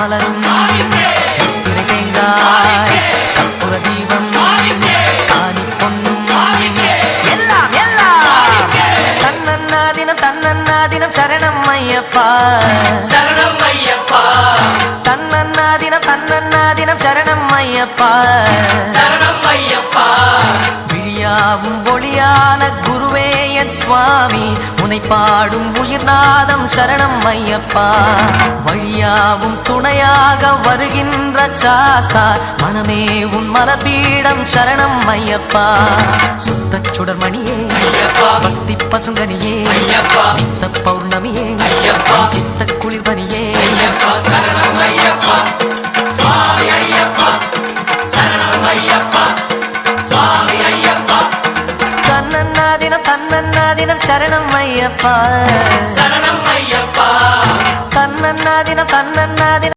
மலரும் திரை தேங்காய் கற்பூர தீபம் காணி பொன்னும் எல்லாம் எல்லாம் தன்னன்னாதினம் தன்னன்னாதினம் சரணம் ஐயப்பா சரணம் ஐயப்பா தன்னன்னாதினம் தன்னன்னாதினம் சரணம் ஐயப்பா சரணம் ஐயப்பா விழியாவும் ஒளியான குருவே என் சுவாமி உனை பாடும் உயிர்நாதம் சரணம் ஐயப்பா வழியாவும் துணையாக வருகின்ற சாஸ்தா மனமே உன் மலபீடம் சரணம் ஐயப்பா சுத்த சுடர்மணியே பக்தி பசுங்கனியே சித்த பௌர்ணமியே சித்த குளிர்பனியே சரணம் ஐயப்பா சுவாமி ஐயப்பா சரணம் ஐயப்பா சுவாமி ஐயப்பா தன்னன்னாதினம் தன்னன்னாதினம் சரணம் ஐயப்பா சரணம் ஐயப்பா தன்னன்னாதினம் தன்னன்னாதினம்